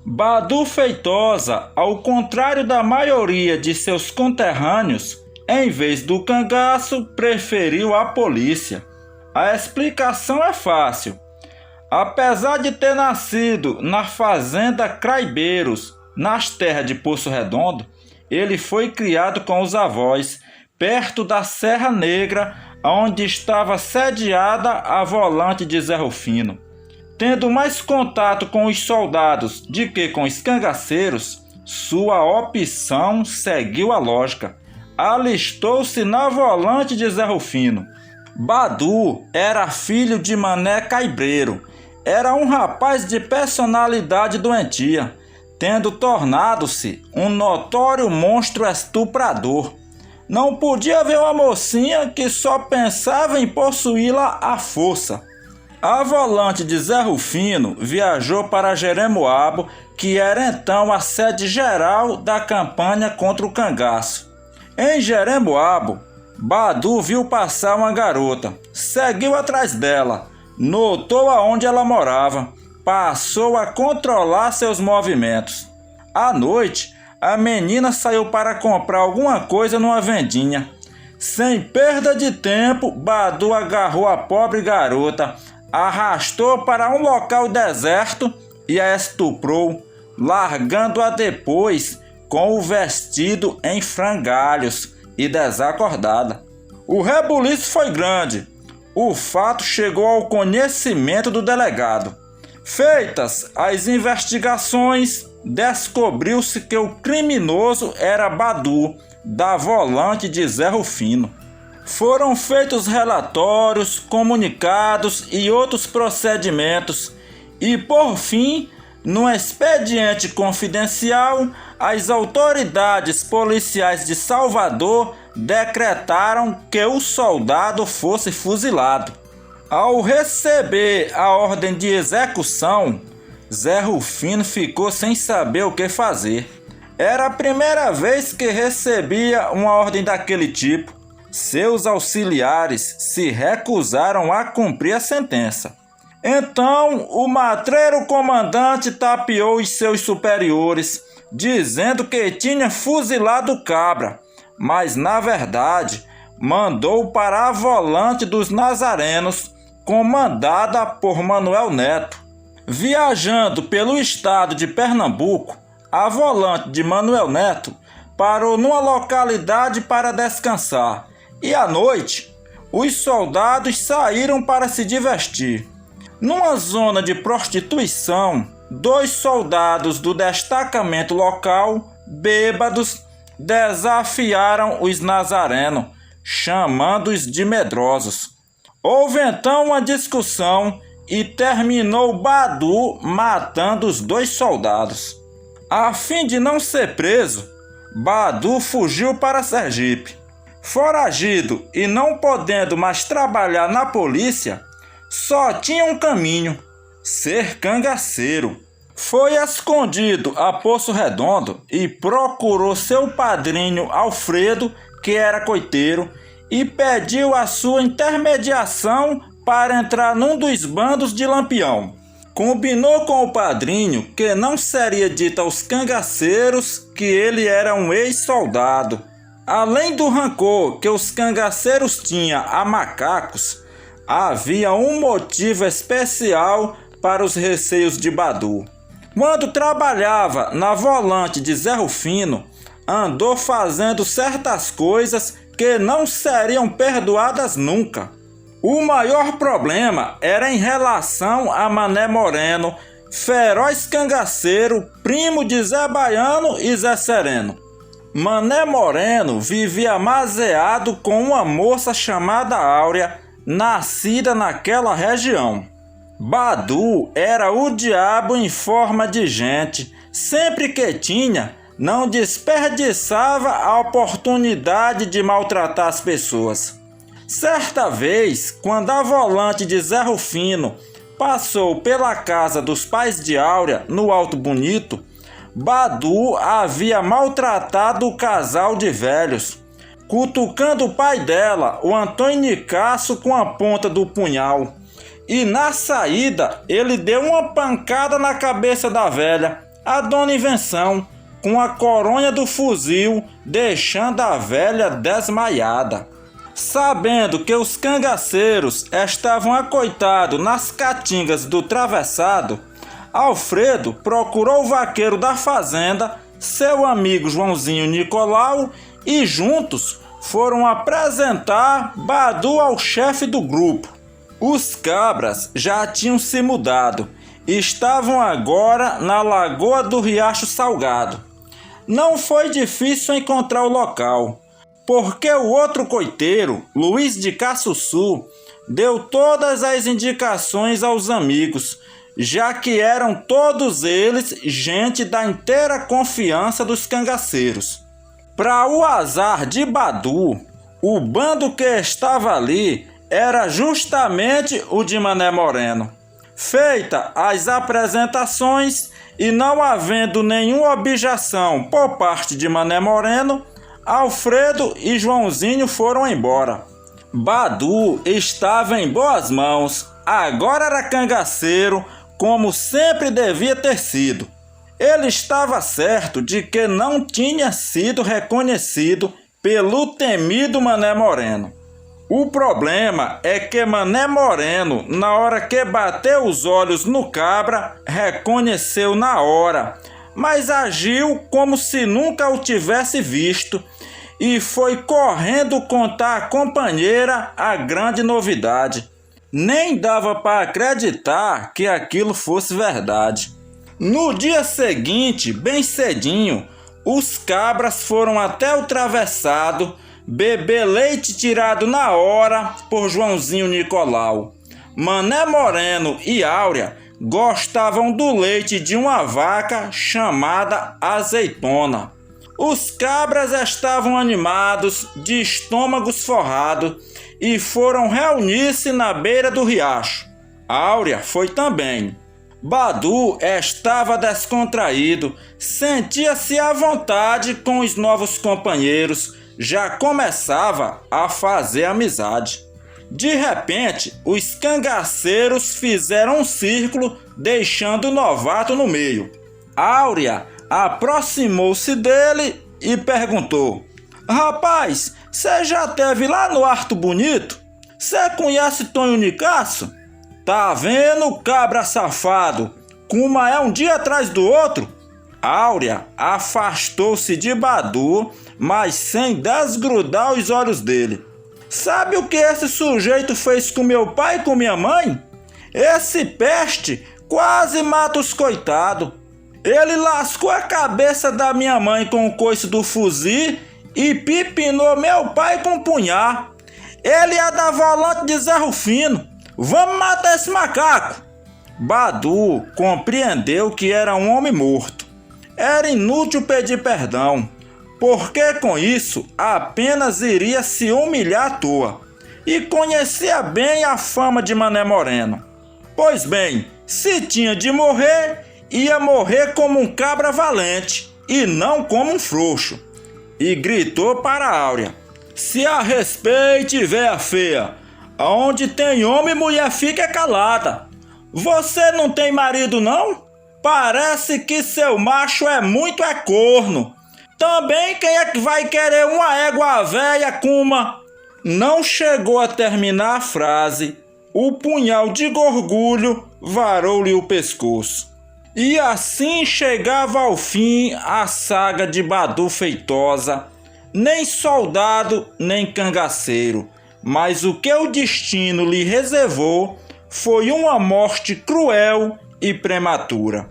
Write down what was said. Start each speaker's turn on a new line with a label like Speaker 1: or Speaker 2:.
Speaker 1: Badu Feitosa, ao contrário da maioria de seus conterrâneos, em vez do cangaço, preferiu a polícia. A explicação é fácil. Apesar de ter nascido na fazenda Craibeiros, nas terras de Poço Redondo, ele foi criado com os avós, perto da Serra Negra, onde estava sediada a volante de Zé Rufino. Tendo mais contato com os soldados do que com os cangaceiros, sua opção seguiu a lógica. Alistou-se na volante de Zé Rufino. Badu era filho de Mané Caibreiro. Era um rapaz de personalidade doentia, tendo tornado-se um notório monstro estuprador. Não podia ver uma mocinha que só pensava em possuí-la à força. A volante de Zé Rufino viajou para Jeremoabo, que era então a sede geral da campanha contra o cangaço. Em Jeremoabo, Badu viu passar uma garota, seguiu atrás dela, notou aonde ela morava, passou a controlar seus movimentos. À noite, a menina saiu para comprar alguma coisa numa vendinha. Sem perda de tempo, Badu agarrou a pobre garota, arrastou para um local deserto e a estuprou, largando-a depois com o vestido em frangalhos e desacordada. O rebuliço foi grande. O fato chegou ao conhecimento do delegado. Feitas as investigações, descobriu-se que o criminoso era Badu, da volante de Zé Rufino. Foram feitos relatórios, comunicados e outros procedimentos e, por fim, no expediente confidencial, as autoridades policiais de Salvador decretaram que o soldado fosse fuzilado. Ao receber a ordem de execução, Zé Rufino ficou sem saber o que fazer. Era a primeira vez que recebia uma ordem daquele tipo. Seus auxiliares se recusaram a cumprir a sentença. Então, o matreiro comandante tapeou os seus superiores, dizendo que tinha fuzilado o cabra, mas, na verdade, mandou para a volante dos Nazarenos, comandada por Manuel Neto. Viajando pelo estado de Pernambuco, a volante de Manuel Neto parou numa localidade para descansar. E à noite, os soldados saíram para se divertir. Numa zona de prostituição, 2 soldados do destacamento local, bêbados, desafiaram os nazarenos, chamando-os de medrosos. Houve então uma discussão e terminou Badu matando os 2 soldados. A fim de não ser preso, Badu fugiu para Sergipe. Foragido e não podendo mais trabalhar na polícia, só tinha um caminho: ser cangaceiro. Foi escondido a Poço Redondo e procurou seu padrinho Alfredo, que era coiteiro, e pediu a sua intermediação para entrar num dos bandos de Lampião. Combinou com o padrinho que não seria dito aos cangaceiros que ele era um ex-soldado. Além do rancor que os cangaceiros tinham a macacos, havia um motivo especial para os receios de Badu. Quando trabalhava na volante de Zé Rufino, andou fazendo certas coisas que não seriam perdoadas nunca. O maior problema era em relação a Mané Moreno, feroz cangaceiro, primo de Zé Baiano e Zé Sereno. Mané Moreno vivia mazeado com uma moça chamada Áurea, nascida naquela região. Badu era o diabo em forma de gente. Sempre que tinha, não desperdiçava a oportunidade de maltratar as pessoas. Certa vez, quando a volante de Zé Rufino passou pela casa dos pais de Áurea, no Alto Bonito, Badu havia maltratado o casal de velhos. cutucando o pai dela, o Antônio Nicásio, com a ponta do punhal. E na saída, ele deu uma pancada na cabeça da velha, a dona Invenção, com a coronha do fuzil, deixando a velha desmaiada. Sabendo que os cangaceiros estavam acoitados nas caatingas do travessado, Alfredo procurou o vaqueiro da fazenda, seu amigo Joãozinho Nicolau, e juntos foram apresentar Badu ao chefe do grupo. Os cabras já tinham se mudado e estavam agora na lagoa do Riacho Salgado. Não foi difícil encontrar o local, porque o outro coiteiro, Luiz de Caçussu, deu todas as indicações aos amigos, já que eram todos eles gente da inteira confiança dos cangaceiros. Para o azar de Badu, o bando que estava ali era justamente o de Mané Moreno. Feita as apresentações e não havendo nenhuma objeção por parte de Mané Moreno, Alfredo e Joãozinho foram embora. Badu estava em boas mãos, agora era cangaceiro, como sempre devia ter sido. Ele estava certo de que não tinha sido reconhecido pelo temido Mané Moreno. O problema é que Mané Moreno, na hora que bateu os olhos no cabra, reconheceu na hora, mas agiu como se nunca o tivesse visto e foi correndo contar à companheira a grande novidade. Nem dava para acreditar que aquilo fosse verdade. No dia seguinte, bem cedinho, os cabras foram até o travessado beber leite tirado na hora por Joãozinho Nicolau. Mané Moreno e Áurea gostavam do leite de uma vaca chamada Azeitona. Os cabras estavam animados, de estômagos forrados, e foram reunir-se na beira do riacho. Áurea foi também. Badu estava descontraído, sentia-se à vontade com os novos companheiros, já começava a fazer amizade. De repente, os cangaceiros fizeram um círculo, deixando o novato no meio. Áurea aproximou-se dele e perguntou: "Rapaz, você já teve lá no Arto Bonito? Você conhece Tonho Nicásio? Tá vendo, cabra safado, como é um dia atrás do outro?" Áurea afastou-se de Badu, mas sem desgrudar os olhos dele. "Sabe o que esse sujeito fez com meu pai e com minha mãe? Esse peste quase mata os coitados. Ele lascou a cabeça da minha mãe com o coice do fuzil e pipinou meu pai com um punhal. Ele é da volante de Zé Rufino. Vamos matar esse macaco." Badu compreendeu que era um homem morto. Era inútil pedir perdão, porque com isso apenas iria se humilhar à toa, e conhecia bem a fama de Mané Moreno. Pois bem, se tinha de morrer, ia morrer como um cabra valente e não como um frouxo. E gritou para Áurea: "Se a respeite, véia feia. Onde tem homem, mulher fica calada. Você não tem marido, não? Parece que seu macho é muito corno. Também quem é que vai querer uma égua véia com uma..." Não chegou a terminar a frase, o punhal de gorgulho varou-lhe o pescoço. E assim chegava ao fim a saga de Badu Feitosa, nem soldado nem cangaceiro, mas o que o destino lhe reservou foi uma morte cruel e prematura.